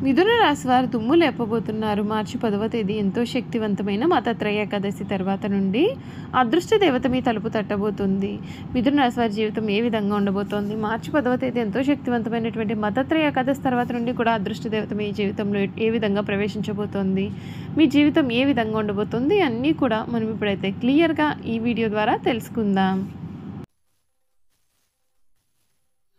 మిథున రాశి వారు దుమ్ము లేపబోతున్నారు. మార్చి 10వ తేదీ ఎంతో శక్తివంతమైన మతత్రయ ఏకాదశి తర్వాత నుండి అదృష్ట దేవత మీ తలుపు తట్టబోతుంది. మిథున రాశి వారి జీవితం ఏ విధంగా ఉండబోతోంది? మార్చి 10వ తేదీ ఎంతో శక్తివంతమైనటువంటి మతత్రయ ఏకాదశి తర్వాత నుండి కూడా అదృష్ట దేవత మీ జీవితంలో ఏ విధంగా ప్రవేశించబోతోంది, మీ జీవితం ఏ విధంగా ఉండబోతుంది అన్నీ కూడా మనం ఇప్పుడైతే క్లియర్గా ఈ వీడియో ద్వారా తెలుసుకుందాం.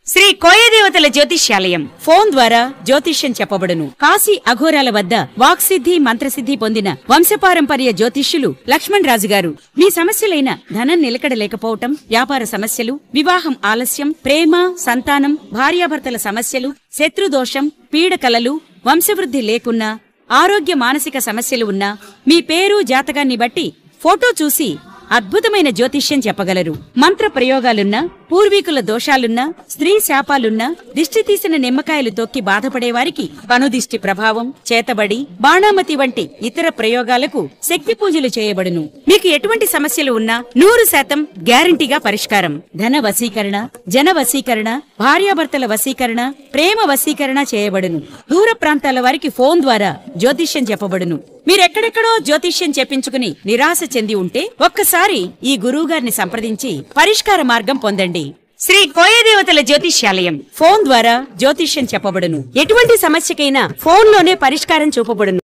శ్రీ కోయదేవతల జ్యోతిష్యాలయం ఫోన్ ద్వారా జ్యోతిష్యం చెప్పబడును. కాశీ అఘోరాల వద్ద వాక్సిద్ధి మంత్రసిద్ధి పొందిన వంశపారంపర్య జ్యోతిష్యులు లక్ష్మణ్ రాజు గారు మీ సమస్యలైన ధనం నిలకడ లేకపోవటం, వ్యాపార సమస్యలు, వివాహం ఆలస్యం, ప్రేమ, సంతానం, భార్యాభర్తల సమస్యలు, శత్రుదోషం, పీడకలలు, వంశవృద్ధి లేకున్నా, ఆరోగ్య మానసిక సమస్యలు ఉన్నా మీ పేరు జాతకాన్ని బట్టి ఫోటో చూసి అద్భుతమైన జ్యోతిష్యం చెప్పగలరు. మంత్ర ప్రయోగాలున్నా, పూర్వీకుల దోషాలున్నా, స్త్రీ శాపాలున్నా, దిష్టి తీసిన నిమ్మకాయలు తొక్కి బాధపడేవారికి కనుదిష్టి ప్రభావం, చేతబడి, బాణామతి వంటి ఇతర ప్రయోగాలకు శక్తి పూజలు చేయబడును. మీకు ఎటువంటి సమస్యలు ఉన్నా 100% గ్యారంటీగా పరిష్కారం. ధన వశీకరణ, జన వశీకరణ, భార్యాభర్తల వశీకరణ, ప్రేమ వశీకరణ చేయబడును. దూర ప్రాంతాల వారికి ఫోన్ ద్వారా జ్యోతిష్యం చెప్పబడును. మీరెక్కడెక్కడో జ్యోతిష్యం చెప్పించుకుని నిరాశ చెంది ఉంటే ఒక్కసారి ఈ గురువుగారిని సంప్రదించి పరిష్కార మార్గం పొందండి. శ్రీ కోయదేవతల జ్యోతిష్యాలయం ఫోన్ ద్వారా జ్యోతిష్యం చెప్పబడును. ఎటువంటి సమస్యకైనా ఫోన్లోనే పరిష్కారం చూపబడును.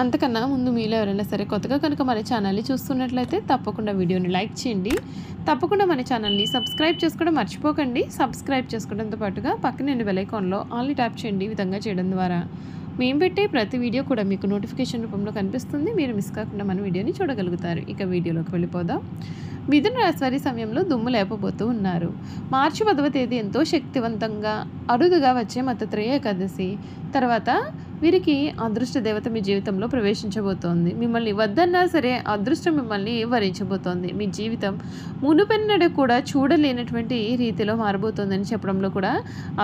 అంతకన్నా ముందు మీలో ఎవరైనా సరే కొత్తగా కనుక మన ఛానల్ని చూస్తున్నట్లయితే తప్పకుండా వీడియోని లైక్ చేయండి. తప్పకుండా మన ఛానల్ని సబ్స్క్రైబ్ చేసుకోవడం మర్చిపోకండి. సబ్స్క్రైబ్ చేసుకోవడంతో పాటుగా పక్కన బెల్ ఐకాన్లో ఆల్ని ట్యాప్ చేయండి. ఈ విధంగా చేయడం ద్వారా మేము పెట్టే ప్రతి వీడియో కూడా మీకు నోటిఫికేషన్ రూపంలో కనిపిస్తుంది. మీరు మిస్ కాకుండా మన వీడియోని చూడగలుగుతారు. ఇక వీడియోలోకి వెళ్ళిపోదాం. మిథున రాశి వారి సమయంలో దుమ్ము లేపబోతూ ఉన్నారు. మార్చి 10వ తేదీ ఎంతో శక్తివంతంగా అరుదుగా వచ్చే మతత్రయ ఏకాదశి తర్వాత వీరికి అదృష్ట దేవత మీ జీవితంలో ప్రవేశించబోతోంది. మిమ్మల్ని వద్దన్నా సరే అదృష్టం మిమ్మల్ని వరించబోతోంది. మీ జీవితం మునుపెన్నడూ కూడా చూడలేనటువంటి రీతిలో మారబోతోందని చెప్పడంలో కూడా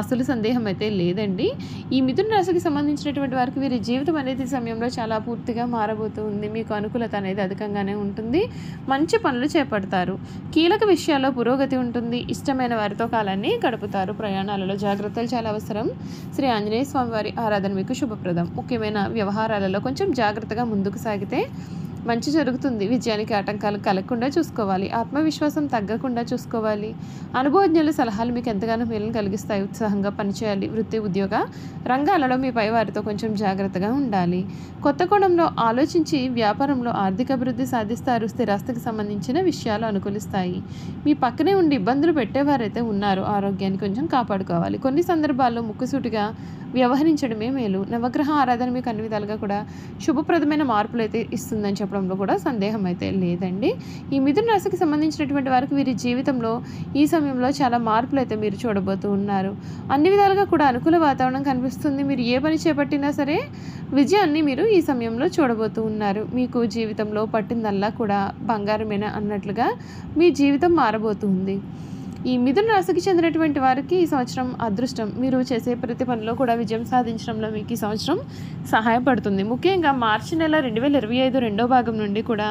అసలు సందేహం అయితే లేదండి. ఈ మిథున రాశికి సంబంధించినటువంటి వారికి వీరి జీవితం అనేది సమయంలో చాలా పూర్తిగా మారబోతుంది. మీకు అనుకూలత అనేది అధికంగానే ఉంటుంది. మంచి పనులు చేపడతారు. కీలక విషయాల్లో పురోగతి ఉంటుంది. ఇష్టమైన వారితో కాలాన్ని గడుపుతారు. ప్రయాణాలలో జాగ్రత్తలు చాలా అవసరం. శ్రీ ఆంజనేయ స్వామి వారి ఆరాధన మీకు శుభప్రదం. ముఖ్యమైన వ్యవహారాలలో కొంచెం జాగ్రత్తగా ముందుకు సాగితే మంచి జరుగుతుంది. విజయానికి ఆటంకాలు కలగకుండా చూసుకోవాలి. ఆత్మవిశ్వాసం తగ్గకుండా చూసుకోవాలి. అనుభవజ్ఞుల సలహాలు మీకు ఎంతగానో మేలును కలిగిస్తాయి. ఉత్సాహంగా పనిచేయాలి. వృత్తి ఉద్యోగ రంగాలలో మీ పై వారితో కొంచెం జాగ్రత్తగా ఉండాలి. కొత్త కోణంలో ఆలోచించి వ్యాపారంలో ఆర్థిక అభివృద్ధి సాధిస్తారు. స్థిరాస్తికి సంబంధించిన విషయాలు అనుకూలిస్తాయి. మీ పక్కనే ఉండి ఇబ్బందులు పెట్టేవారైతే ఉన్నారు. ఆరోగ్యాన్ని కొంచెం కాపాడుకోవాలి. కొన్ని సందర్భాల్లో ముక్కుసూటిగా వ్యవహరించడమే మేలు. నవగ్రహ ఆరాధన మీకు అన్ని విధాలుగా కూడా శుభప్రదమైన మార్పులు అయితే ఇస్తుందని చెప్పడంలో కూడా సందేహం అయితే లేదండి. ఈ మిథున రాశికి సంబంధించినటువంటి వారికి వీరి జీవితంలో ఈ సమయంలో చాలా మార్పులు అయితే మీరు చూడబోతూ ఉన్నారు. అన్ని విధాలుగా కూడా అనుకూల వాతావరణం కనిపిస్తుంది. మీరు ఏ పని చేపట్టినా సరే విజయాన్ని మీరు ఈ సమయంలో చూడబోతూ ఉన్నారు. మీకు జీవితంలో పట్టిందల్లా కూడా బంగారమేనా అన్నట్లుగా మీ జీవితం మారబోతుంది. ఈ మిథున రాశికి చెందినటువంటి వారికి ఈ సంవత్సరం అదృష్టం. మీరు చేసే ప్రతి పనిలో కూడా విజయం సాధించడంలో మీకు ఈ సంవత్సరం సహాయపడుతుంది. ముఖ్యంగా మార్చి నెల 2025 రెండో భాగం నుండి కూడా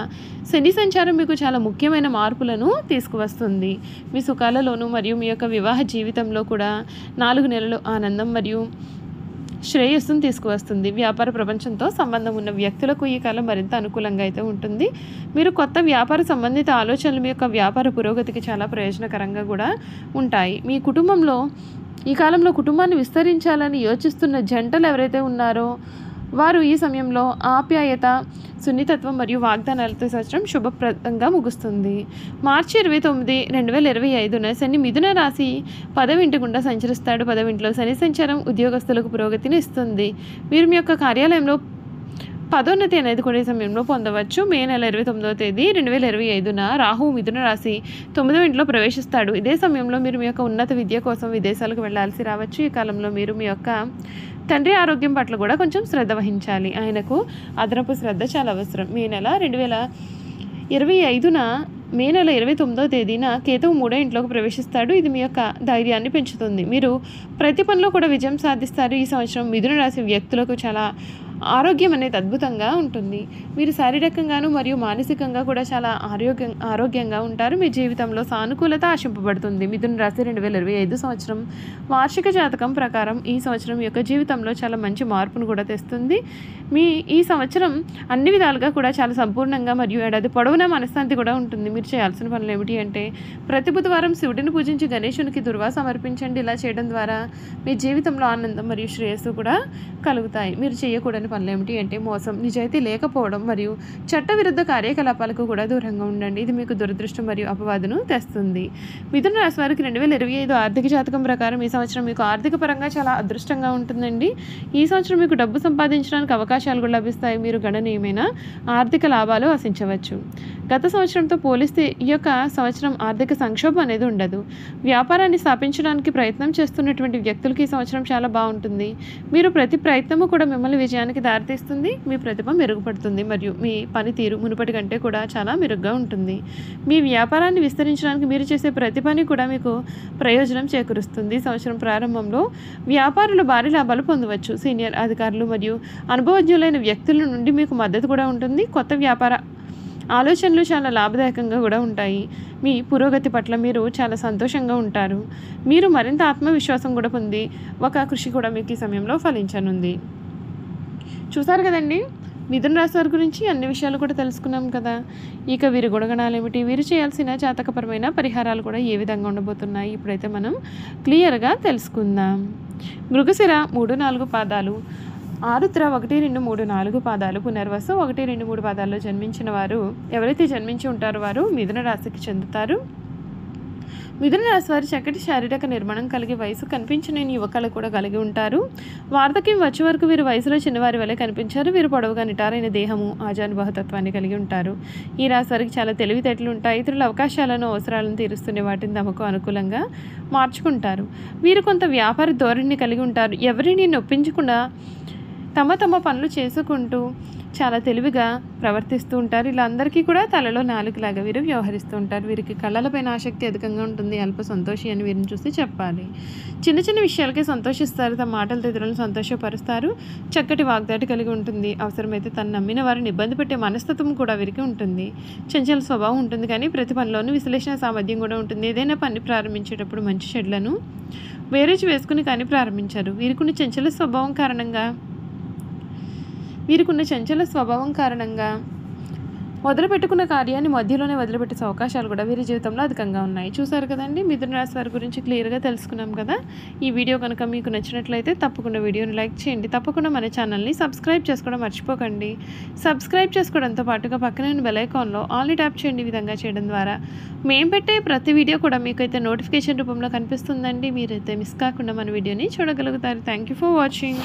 శని సంచారం మీకు చాలా ముఖ్యమైన మార్పులను తీసుకువస్తుంది. మీ సుఖాలలోనూ మరియు మీ యొక్క వివాహ జీవితంలో కూడా 4 నెలలు ఆనందం మరియు శ్రేయస్సును తీసుకువస్తుంది. వ్యాపార ప్రపంచంతో సంబంధం ఉన్న వ్యక్తులకు ఈ కాలం మరింత అనుకూలంగా అయితే ఉంటుంది. మీరు కొత్త వ్యాపార సంబంధిత ఆలోచనలు మీ యొక్క వ్యాపార పురోగతికి చాలా ప్రయోజనకరంగా కూడా ఉంటాయి. మీ కుటుంబంలో ఈ కాలంలో కుటుంబాన్ని విస్తరించాలని యోచిస్తున్న జంటలు ఎవరైతే ఉన్నారో వారు ఈ సమయంలో ఆప్యాయత, సున్నితత్వం మరియు వాగ్దానాలతో సంవత్సరం శుభప్రదంగా ముగుస్తుంది. మార్చి 29, 2025 శని మిథున రాశి 10వ ఇంటి గుండా సంచరిస్తాడు. 10వ ఇంట్లో శని సంచారం ఉద్యోగస్తులకు పురోగతిని ఇస్తుంది. మీరు మీ యొక్క కార్యాలయంలో పదోన్నతి అనేది కూడా ఈ సమయంలో పొందవచ్చు. మే నెల 29వ తేదీ 2025 రాహు మిథున రాశి 9వ ఇంట్లో ప్రవేశిస్తాడు. ఇదే సమయంలో మీరు మీ యొక్క ఉన్నత విద్య కోసం విదేశాలకు వెళ్లాల్సి రావచ్చు. ఈ కాలంలో మీరు మీ యొక్క తండ్రి ఆరోగ్యం పట్ల కూడా కొంచెం శ్రద్ధ వహించాలి. ఆయనకు అదనపు శ్రద్ధ చాలా అవసరం. మే నెల 2025 మే నెల 29వ తేదీన కేతువు 3వ ఇంట్లోకి ప్రవేశిస్తాడు. ఇది మీ యొక్క ధైర్యాన్ని పెంచుతుంది. మీరు ప్రతి పనిలో కూడా విజయం సాధిస్తారు. ఈ సంవత్సరం మిథున రాశి వ్యక్తులకు చాలా ఆరోగ్యం అనేది అద్భుతంగా ఉంటుంది. మీరు శారీరకంగాను మరియు మానసికంగా కూడా చాలా ఆరోగ్యంగా ఉంటారు. మీ జీవితంలో సానుకూలత ఆశింపబడుతుంది. మిథున రాశి 2025 సంవత్సరం వార్షిక జాతకం ప్రకారం ఈ సంవత్సరం యొక్క జీవితంలో చాలా మంచి మార్పును కూడా తెస్తుంది. ఈ సంవత్సరం అన్ని విధాలుగా కూడా చాలా సంపూర్ణంగా మరియు ఏడాది పొడవునా మనశ్శాంతి కూడా ఉంటుంది. మీరు చేయాల్సిన పనులు ఏమిటి అంటే ప్రతి బుధవారం శివుడిని పూజించి గణేశునికి దుర్వా సమర్పించండి. ఇలా చేయడం ద్వారా మీ జీవితంలో ఆనందం మరియు శ్రేయస్సు కూడా కలుగుతాయి. మీరు చేయకూడని పనులు ఏమిటి అంటే మోసం, నిజాయితీ లేకపోవడం మరియు చట్టవిరుద్ధ కార్యకలాపాలకు కూడా దూరంగా ఉండండి. ఇది మీకు దురదృష్టం మరియు అపవాదును తెస్తుంది. మిథున రాశి వారికి 2025 ఆర్థిక జాతకం ప్రకారం ఈ సంవత్సరం మీకు ఆర్థిక పరంగా చాలా అదృష్టంగా ఉంటుందండి. ఈ సంవత్సరం మీకు డబ్బు సంపాదించడానికి అవకాశాలు కూడా లభిస్తాయి. మీరు గణనీయమైన ఆర్థిక లాభాలు ఆశించవచ్చు. గత సంవత్సరంతో పోలిస్తే ఈ యొక్క సంవత్సరం ఆర్థిక సంక్షోభం అనేది ఉండదు. వ్యాపారాన్ని స్థాపించడానికి ప్రయత్నం చేస్తున్నటువంటి వ్యక్తులకి ఈ సంవత్సరం చాలా బాగుంటుంది. మీరు ప్రతి ప్రయత్నము కూడా మిమ్మల్ని విజయానికి దారితీస్తుంది. మీ ప్రతిభ మెరుగుపడుతుంది మరియు మీ పనితీరు మునుపటి కంటే కూడా చాలా మెరుగ్గా ఉంటుంది. మీ వ్యాపారాన్ని విస్తరించడానికి మీరు చేసే ప్రతి పని కూడా మీకు ప్రయోజనం చేకూరుస్తుంది. సంవత్సరం ప్రారంభంలో వ్యాపారులు భారీ లాభాలు పొందవచ్చు. సీనియర్ అధికారులు మరియు అనుభవజ్ఞులైన వ్యక్తుల నుండి మీకు మద్దతు కూడా ఉంటుంది. కొత్త వ్యాపార ఆలోచనలు చాలా లాభదాయకంగా కూడా ఉంటాయి. మీ పురోగతి పట్ల మీరు చాలా సంతోషంగా ఉంటారు. మీరు మరింత ఆత్మవిశ్వాసం కూడా పొంది ఒక కృషి కూడా మీకు ఈ సమయంలో ఫలించనుంది. చూసారు కదండి, మిథున రాశి వారి గురించి అన్ని విషయాలు కూడా తెలుసుకున్నాం కదా. ఇక వీరి గుణగణాలు ఏమిటి, వీరు చేయాల్సిన జాతకపరమైన పరిహారాలు కూడా ఏ విధంగా ఉండబోతున్నాయి ఇప్పుడైతే మనం క్లియర్గా తెలుసుకుందాం. మృగశిర 3-4 పాదాలు, ఆరుద్ర 1, 2, 3, 4 పాదాలు, పునర్వసు 1, 2, 3 పాదాల్లో జన్మించిన వారు ఎవరైతే జన్మించి ఉంటారో వారు మిథున రాశికి చెందుతారు. మిథున రాశి వారు చక్కటి శారీరక నిర్మాణం కలిగి వయసు కనిపించిన యువకులు కూడా కలిగి ఉంటారు. వార్ధక్యం వచ్చే వరకు వీరు వయసులో చిన్నవారి వలె కనిపించారు. వీరు పొడవుగా నిటారైన దేహము, ఆజానుభావతత్వాన్ని కలిగి ఉంటారు. ఈ రాశి వారికి చాలా తెలివితేటలు ఉంటాయి. ఇతరుల అవకాశాలను, అవసరాలను తీరుస్తున్న వాటిని తమకు అనుకూలంగా మార్చుకుంటారు. వీరు కొంత వ్యాపార ధోరణిని కలిగి ఉంటారు. ఎవరిని నొప్పించకుండా తమ పనులు చేసుకుంటూ చాలా తెలివిగా ప్రవర్తిస్తూ ఉంటారు. ఇలా అందరికీ కూడా తలలో నాలుగులాగా వీరు వ్యవహరిస్తూ ఉంటారు. వీరికి కళలపైన ఆసక్తి అధికంగా ఉంటుంది. అల్ప సంతోషి అని వీరిని చూసి చెప్పాలి. చిన్న చిన్న విషయాలకే సంతోషిస్తారు. తమ మాటలతో ఇతరులను సంతోషపరుస్తారు. చక్కటి వాగ్దాటి కలిగి ఉంటుంది. అవసరమైతే తను నమ్మిన వారిని ఇబ్బంది పెట్టే మనస్తత్వం కూడా వీరికి ఉంటుంది. చంచల స్వభావం ఉంటుంది, కానీ ప్రతి పనిలోనూ విశ్లేషణ సామర్థ్యం కూడా ఉంటుంది. ఏదైనా పని ప్రారంభించేటప్పుడు మంచి చెడులను వేరేచి వేసుకుని కానీ ప్రారంభించారు. వీరికున్న చంచల స్వభావం కారణంగా మొదలుపెట్టుకున్న కార్యాన్ని మధ్యలోనే వదిలిపెట్టే అవకాశాలు కూడా వీరి జీవితంలో అధికంగా ఉన్నాయి. చూసారు కదండి, మిథున రాశి వారి గురించి క్లియర్గా తెలుసుకున్నాం కదా. ఈ వీడియో కనుక మీకు నచ్చినట్లయితే తప్పకుండా వీడియోని లైక్ చేయండి. తప్పకుండా మన ఛానల్ని సబ్స్క్రైబ్ చేసుకోవడం మర్చిపోకండి. సబ్స్క్రైబ్ చేసుకోవడంతో పాటుగా పక్కనే ఉన్న బెల్ ఐకాన్లో ఆల్ని ట్యాప్ చేయండి. ఈ విధంగా చేయడం ద్వారా మేము పెట్టే ప్రతి వీడియో కూడా మీకైతే నోటిఫికేషన్ రూపంలో కనిపిస్తుందండి. మీరైతే మిస్ కాకుండా మన వీడియోని చూడగలుగుతారు. Thank you for watching.